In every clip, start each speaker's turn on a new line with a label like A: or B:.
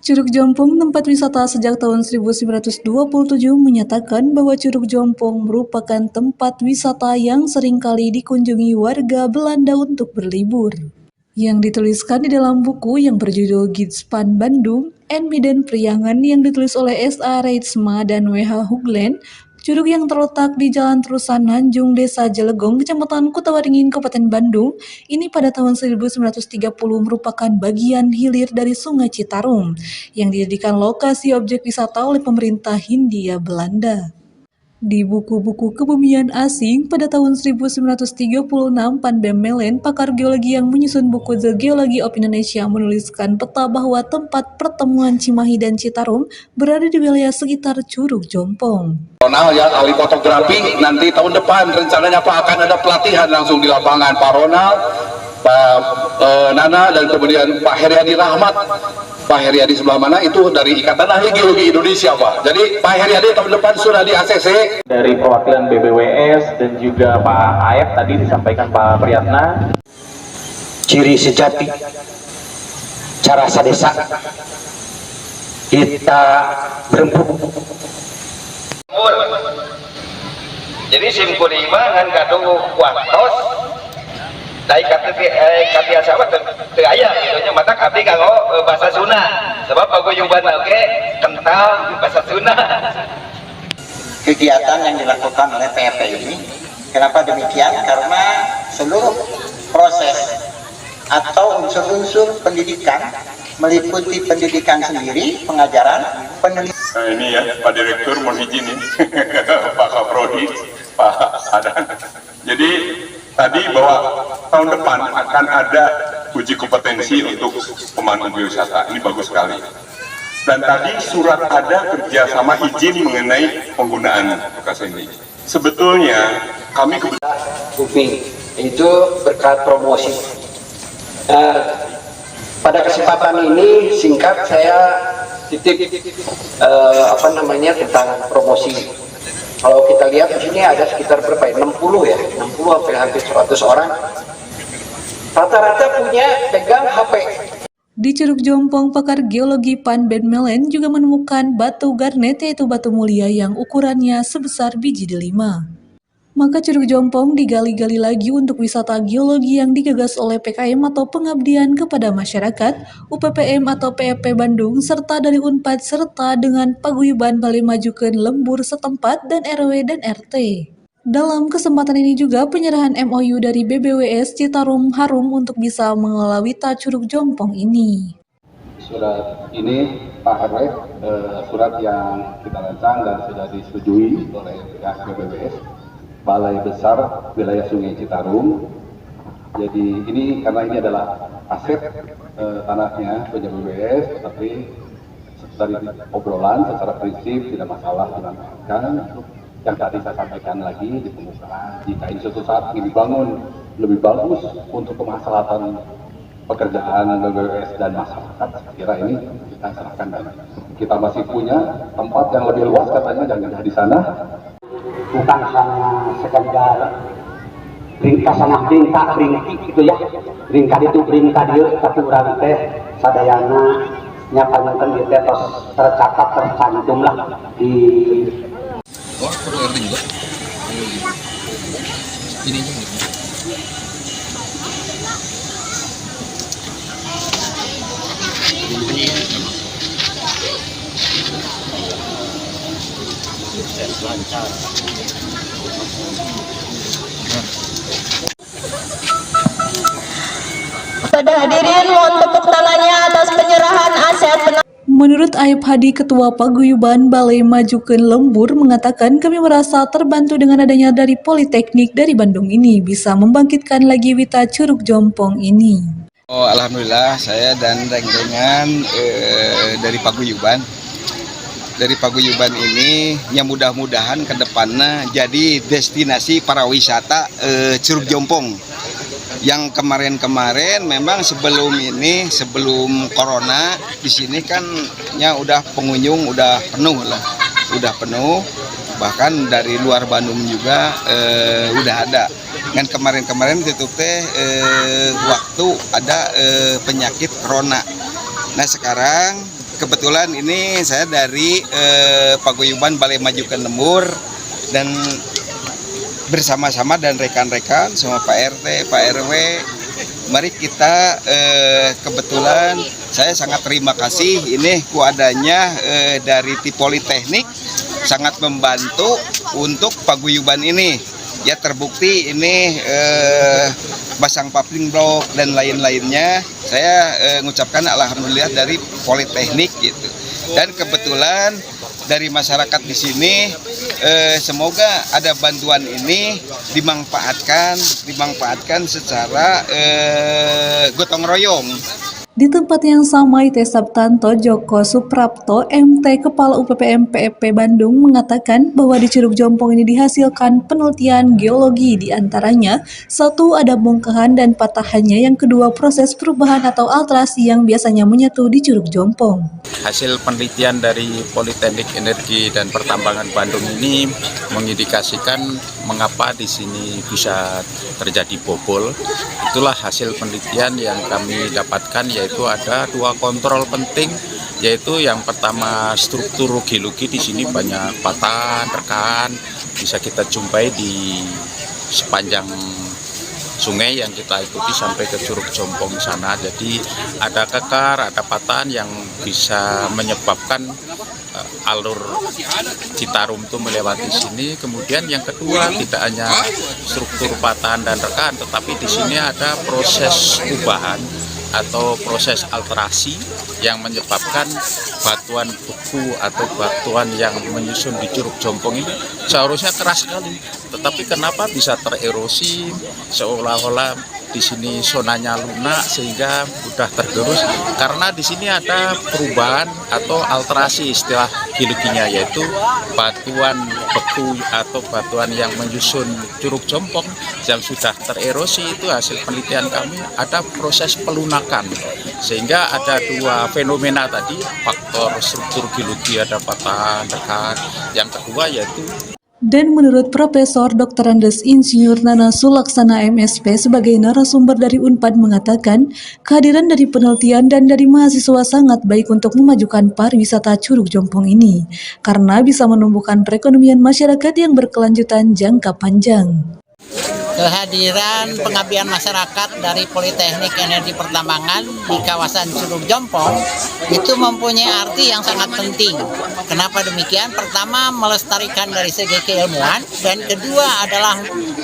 A: Curug Jompong, tempat wisata sejak tahun 1927, menyatakan bahwa Curug Jompong merupakan tempat wisata yang seringkali dikunjungi warga Belanda untuk berlibur. Yang dituliskan di dalam buku yang berjudul Gidspan Bandung and Medan Priangan yang ditulis oleh S.A. Reitsma dan W.H. Hoogland, curug yang terletak di Jalan Terusan Nanjung, Desa Jelegong, Kecamatan Kutawaringin, Kabupaten Bandung, ini pada tahun 1930 merupakan bagian hilir dari Sungai Citarum, yang dijadikan lokasi objek wisata oleh pemerintah Hindia Belanda. Di buku-buku kebumian asing pada tahun 1936, Pandem Melen, pakar geologi yang menyusun buku The Geology of Indonesia, menuliskan peta bahwa tempat pertemuan Cimahi dan Citarum berada di wilayah sekitar Curug Jompong.
B: Ronald ya, ahli fotografi, nanti tahun depan rencananya Pak akan ada pelatihan langsung di lapangan. Pak Ronald, Pak Nana, dan kemudian Pak Heriadi Rahmat. Pak Heriadi sebelah mana itu dari Ikatan Ahli Geologi Indonesia, Pak. Jadi Pak Heriadi tahun depan sudah di ACC.
C: Dari perwakilan BBWS dan juga Pak Aep tadi disampaikan Pak Priyatna.
D: Ciri sejati cara sadesa kita berembuk.
E: Jadi simkuri mah ngan kadu kuatos dai katiasa mah teu aya gitu nya mata abdi kanggo bahasa Sunda sebab paguyuban oge kental bahasa Sunda.
D: Kegiatan yang dilakukan oleh PRT ini, kenapa demikian? Karena seluruh proses atau unsur-unsur pendidikan meliputi pendidikan sendiri, pengajaran, penelitian.
F: Nah ini ya Pak Direktur mohon izin nih Pak Kaprodi, Pak Adan. Jadi tadi bahwa tahun depan akan ada uji kompetensi untuk pemandu wisata, ini bagus sekali. Dan tadi surat ada kerjasama izin mengenai penggunaan bekas ini. Sebetulnya kami kebetulan
D: Uping itu berkat promosi. Pada kesempatan ini singkat saya titip tentang promosi. Kalau kita lihat di sini ada sekitar berapa ya? 60 ya, 60 sampai hampir 100 orang. Rata-rata punya pegang HP.
A: Di Curug Jompong, pakar geologi Pandem Melen juga menemukan batu garnet, yaitu batu mulia yang ukurannya sebesar biji delima. Maka Curug Jompong digali-gali lagi untuk wisata geologi yang digagas oleh PKM atau Pengabdian kepada Masyarakat, UPPM atau PEP Bandung, serta dari UNPAD, serta dengan paguyuban Balai Majukeun Lembur setempat dan RW dan RT. Dalam kesempatan ini juga penyerahan MOU dari BBWS Citarum harum untuk bisa mengelola wita Curug Jompong ini.
G: Surat ini Pak RW, surat yang kita rancang dan sudah disetujui oleh pihak BBWS Balai Besar Wilayah Sungai Citarum. Jadi ini karena ini adalah aset tanahnya punya BBWS, tetapi dari obrolan secara prinsip tidak masalah dimanfaatkan. Yang tadi saya sampaikan lagi di pembukaan, jika ini suatu saat ini dibangun lebih bagus untuk kemaslahatan pekerjaan BBWS dan masyarakat, saya kira ini kita serahkan. Dan kita masih punya tempat yang lebih luas katanya, jangan di sana.
D: Bukan hanya sekedar ringkas sana ringki gitu ya, ringkad itu ringkad dia, tapi urang teh sadayana nyapanyakan dia teh tercatat tercantum lah di.
B: Oh, perlu RT juga. Ini juga.
D: Lancar.
H: Pada hadirin mohon tepuk tangannya atas penyerahan aset.
A: Menurut Aib Hadi, Ketua Paguyuban Balai Majukeun Lembur, mengatakan kami merasa terbantu dengan adanya dari Politeknik dari Bandung ini bisa membangkitkan lagi wita Curug Jompong ini.
I: Oh, alhamdulillah saya dan renggengan dari Paguyuban. Dari Paguyuban ini yang mudah-mudahan ke depannya jadi destinasi para wisata Curug Jompong. Yang kemarin-kemarin memang sebelum corona di sini kan ya udah pengunjung udah penuh, bahkan dari luar Bandung juga udah ada. Kan kemarin-kemarin tutup waktu ada penyakit corona. Nah sekarang kebetulan ini saya dari Paguyuban Balai Majukan Lembur dan bersama-sama dan rekan-rekan sama Pak RT, Pak RW, mari kita kebetulan saya sangat terima kasih ini kuadanya dari Politeknik sangat membantu untuk paguyuban ini. Ya terbukti ini pasang paving blok dan lain-lainnya. Saya mengucapkan alhamdulillah dari Politeknik gitu. Dan kebetulan dari masyarakat di sini semoga ada bantuan ini dimanfaatkan secara gotong royong.
A: Di tempat yang sama, IT Sabtanto Joko Suprapto, MT Kepala UPPM PFP Bandung mengatakan bahwa di Curug Jompong ini dihasilkan penelitian geologi, di antaranya satu ada bongkahan dan patahannya, yang kedua proses perubahan atau alterasi yang biasanya menyatu di Curug Jompong.
J: Hasil penelitian dari Politeknik Energi dan Pertambangan Bandung ini mengindikasikan mengapa di sini bisa terjadi bobol. Itulah hasil penelitian yang kami dapatkan, yaitu ada dua kontrol penting, yaitu yang pertama struktur geologi. Di sini banyak patahan, rekan bisa kita jumpai di sepanjang sungai yang kita ikuti sampai ke Curug Jompong sana. Jadi ada kekar, ada patahan yang bisa menyebabkan alur Citarum itu melewati sini. Kemudian yang kedua, tidak hanya struktur patahan dan rekan, tetapi di sini ada proses ubahan atau proses alterasi yang menyebabkan batuan beku atau batuan yang menyusun di Curug Jompong ini seharusnya keras sekali, tetapi kenapa bisa tererosi seolah-olah di sini sonanya lunak sehingga mudah tergerus, karena di sini ada perubahan atau alterasi istilah geologinya, yaitu batuan beku atau batuan yang menyusun Curug Jompong yang sudah tererosi. Itu hasil penelitian kami, ada proses pelunakan, sehingga ada dua fenomena tadi, faktor struktur geologi, ada patahan, rekan. Yang kedua yaitu.
A: Dan menurut Profesor Dr. Andes Insinyur Nana Sulaksana MSP sebagai narasumber dari Unpad mengatakan, kehadiran dari penelitian dan dari mahasiswa sangat baik untuk memajukan pariwisata Curug Jompong ini, karena bisa menumbuhkan perekonomian masyarakat yang berkelanjutan jangka panjang.
K: Kehadiran pengabdian masyarakat dari Politeknik Energi Pertambangan di kawasan Curug Jompong itu mempunyai arti yang sangat penting. Kenapa demikian? Pertama, melestarikan dari segi keilmuan, dan kedua adalah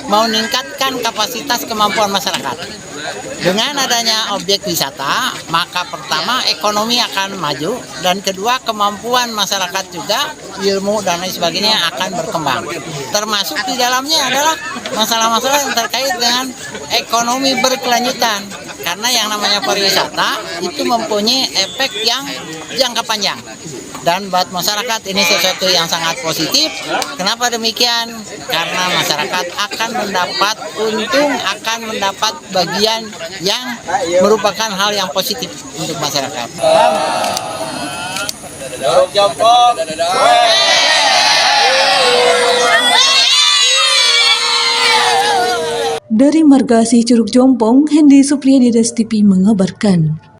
K: meningkatkan kapasitas kemampuan masyarakat. Dengan adanya objek wisata, maka pertama ekonomi akan maju, dan kedua kemampuan masyarakat juga, ilmu dan lain sebagainya akan berkembang. Termasuk di dalamnya adalah masalah-masalah yang terkait dengan ekonomi berkelanjutan. Karena yang namanya pariwisata itu mempunyai efek yang jangka panjang. Dan buat masyarakat ini sesuatu yang sangat positif. Kenapa demikian? Karena masyarakat akan mendapat untung, akan mendapat bagian yang merupakan hal yang positif untuk masyarakat.
A: Dari Margasih Curug Jompong, Hendy Supriyadi, DAS TV mengabarkan.